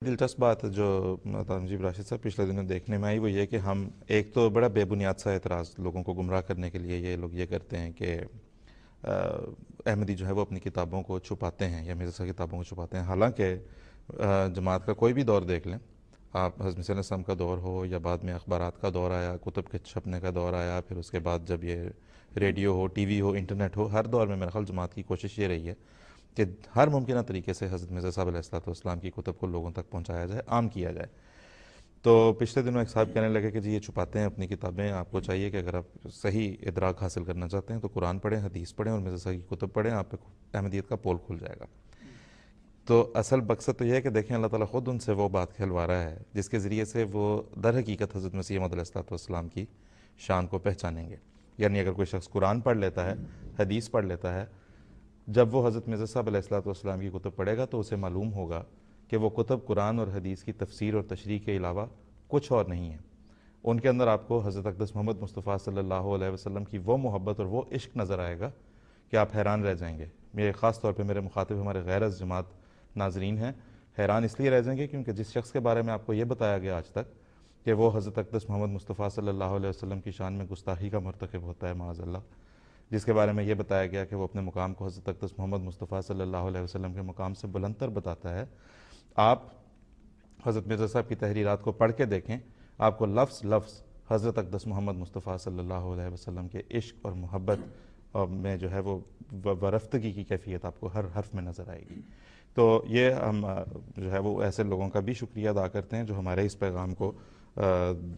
دلچسپ بات جو نجیب راشد صاحب پچھلے دنوں دیکھنے میں آئی وہ یہ کہ ہم ایک تو بڑا بے بنیاد سا اعتراض لوگوں کو گمراہ کرنے کے لیے یہ لوگ یہ کرتے ہیں کہ احمدی جو ہے وہ اپنی کتابوں کو چھپاتے ہیں یا مرزا کتابوں کو چھپاتے ہیں، حالانکہ جماعت کا کوئی بھی دور دیکھ لیں آپ، حضرت مسیح علیہ السلام کا دور ہو یا بعد میں اخبارات کا دور آیا، کتب کے چھپنے کا دور آیا، پھر اس کے بعد جب یہ ریڈیو ہو، ٹی وی ہو، انٹرنیٹ ہو، ہر دور میں میرا خیال جماعت کی کوشش یہ رہی ہے کہ ہر ممکنہ طریقے سے حضرت مرزا صاحب علیہ السلام کی کتب کو لوگوں تک پہنچایا جائے، عام کیا جائے۔ تو پچھلے دنوں ایک صاحب کہنے لگے کہ جی یہ چھپاتے ہیں اپنی کتابیں، آپ کو چاہیے کہ اگر آپ صحیح ادراک حاصل کرنا چاہتے ہیں تو قرآن پڑھیں، حدیث پڑھیں اور مرزا صاحب کی کتب پڑھیں، آپ پہ احمدیت کا پول کھل جائے گا۔ تو اصل مقصد تو یہ ہے کہ دیکھیں اللہ تعالیٰ خود ان سے وہ بات کھلوا رہا ہے جس کے ذریعے سے وہ در حقیقت حضرت مسیح موعود علیہ السلام کی شان کو پہچانیں گے۔ یعنی اگر کوئی شخص قرآن پڑھ لیتا ہے، حدیث پڑھ لیتا ہے، جب وہ حضرت مرزا صاحب علیہ السلام کی کتب پڑھے گا تو اسے معلوم ہوگا کہ وہ کتب قرآن اور حدیث کی تفسیر اور تشریح کے علاوہ کچھ اور نہیں ہے۔ ان کے اندر آپ کو حضرت اقدس محمد مصطفیٰ صلی اللہ علیہ وسلم کی وہ محبت اور وہ عشق نظر آئے گا کہ آپ حیران رہ جائیں گے۔ میرے خاص طور پہ میرے مخاطب ہمارے غیر از جماعت ناظرین ہیں، حیران اس لیے رہ جائیں گے کیونکہ جس شخص کے بارے میں آپ کو یہ بتایا گیا آج تک کہ وہ حضرت اقدس محمد مصطفیٰ صلی اللہ علیہ وسلم کی شان میں گستاخی کا مرتکب ہوتا ہے معاذ اللہ، جس کے بارے میں یہ بتایا گیا کہ وہ اپنے مقام کو حضرت اقدس محمد مصطفیٰ صلی اللہ علیہ وسلم کے مقام سے بلند تر بتاتا ہے، آپ حضرت مرزا صاحب کی تحریرات کو پڑھ کے دیکھیں، آپ کو لفظ لفظ حضرت اقدس محمد مصطفیٰ صلی اللہ علیہ وسلم کے عشق اور محبت میں جو ہے وہ ورفتگی کی کیفیت آپ کو ہر حرف میں نظر آئے گی۔ تو یہ ہم جو ہے وہ ایسے لوگوں کا بھی شکریہ ادا کرتے ہیں جو ہمارے اس پیغام کو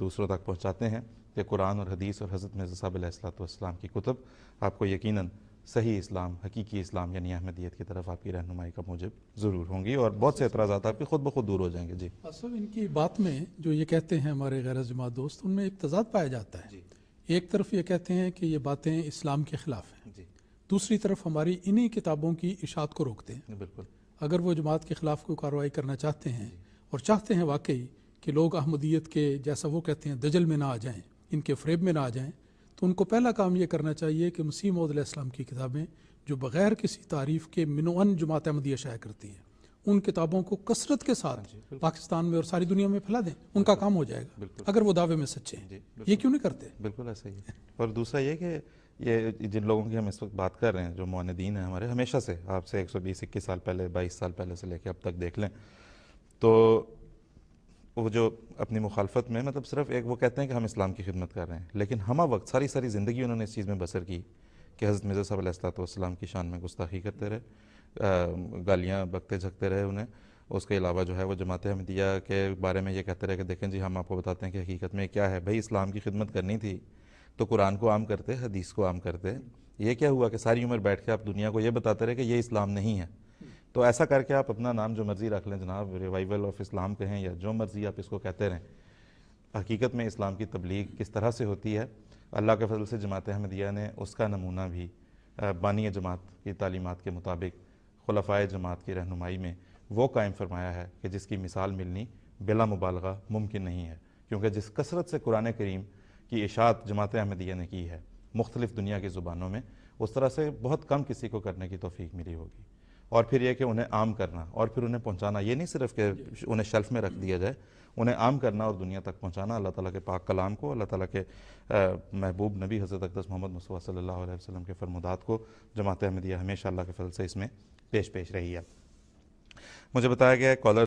دوسروں تک پہنچاتے ہیں کہ قرآن اور حدیث اور حضرت مرزا صاحب علیہ السلام کی کتب آپ کو یقیناً صحیح اسلام، حقیقی اسلام یعنی احمدیت کی طرف آپ کی رہنمائی کا موجب ضرور ہوں گی اور بہت سے اعتراضات آپ کے خود بخود دور ہو جائیں گے۔ جی اصل ان کی بات میں جو یہ کہتے ہیں ہمارے غیر جماعت دوست، ان میں ایک تضاد پایا جاتا ہے۔ ایک طرف یہ کہتے ہیں کہ یہ باتیں اسلام کے خلاف ہیں، دوسری طرف ہماری انہی کتابوں کی اشاعت کو روکتے ہیں۔ بالکل، اگر وہ جماعت کے خلاف کوئی کارروائی کرنا چاہتے ہیں اور چاہتے ہیں واقعی کہ لوگ احمدیت کے جیسا وہ کہتے ہیں دجل میں نہ آ جائیں، ان کے فریب میں نہ آ جائیں، تو ان کو پہلا کام یہ کرنا چاہیے کہ مسیح موعود علیہ السلام کی کتابیں جو بغیر کسی تعریف کے منوعن جماعت احمدیہ شائع کرتی ہیں، ان کتابوں کو کثرت کے ساتھ پاکستان میں اور ساری دنیا میں پھیلا دیں، ان کا کام ہو جائے گا اگر وہ دعوے میں سچے ہیں۔ یہ کیوں نہیں کرتے؟ بالکل ایسا ہی ہے۔ اور دوسرا یہ کہ یہ جن لوگوں کی ہم اس وقت بات کر رہے ہیں جو معاندین ہیں ہمارے، ہمیشہ سے آپ سے 120-21 سال پہلے، 22 سال پہلے سے لے کے اب تک دیکھ لیں تو وہ جو اپنی مخالفت میں مطلب صرف ایک وہ کہتے ہیں کہ ہم اسلام کی خدمت کر رہے ہیں، لیکن ہمہ وقت ساری زندگی انہوں نے اس چیز میں بسر کی کہ حضرت مرزا صاحب علیہ السلام کی شان میں گستاخی کرتے رہے، گالیاں بکتے جھکتے رہے انہیں۔ اس کے علاوہ جو ہے وہ جماعت احمدیہ کے بارے میں یہ کہتے رہے کہ دیکھیں جی ہم آپ کو بتاتے ہیں کہ حقیقت میں کیا ہے، بھائی اسلام کی خدمت کرنی تھی تو قرآن کو عام کرتے، حدیث کو عام کرتے۔ یہ کیا ہوا کہ ساری عمر بیٹھ کے آپ دنیا کو یہ بتاتے رہے کہ یہ اسلام نہیں ہے۔ تو ایسا کر کے آپ اپنا نام جو مرضی رکھ لیں جناب، ریوائول آف اسلام کہیں یا جو مرضی آپ اس کو کہتے رہیں، حقیقت میں اسلام کی تبلیغ کس طرح سے ہوتی ہے، اللہ کے فضل سے جماعت احمدیہ نے اس کا نمونہ بھی بانی جماعت کی تعلیمات کے مطابق خلفائے جماعت کی رہنمائی میں وہ قائم فرمایا ہے کہ جس کی مثال ملنی بلا مبالغہ ممکن نہیں ہے، کیونکہ جس کثرت سے قرآن کریم کی اشاعت جماعت احمدیہ نے کی ہے مختلف دنیا کی زبانوں میں، اس طرح سے بہت کم کسی کو کرنے کی توفیق ملی ہوگی۔ اور پھر یہ کہ انہیں عام کرنا اور پھر انہیں پہنچانا، یہ نہیں صرف کہ انہیں شیلف میں رکھ دیا جائے، انہیں عام کرنا اور دنیا تک پہنچانا، اللہ تعالیٰ کے پاک کلام کو، اللہ تعالیٰ کے محبوب نبی حضرت اقدس محمد مصطفیٰ صلی اللہ علیہ وسلم کے فرمودات کو جماعت احمدیہ ہمیشہ اللہ کے فضل سے اس میں پیش رہی ہے۔ مجھے بتایا گیا ہے کالر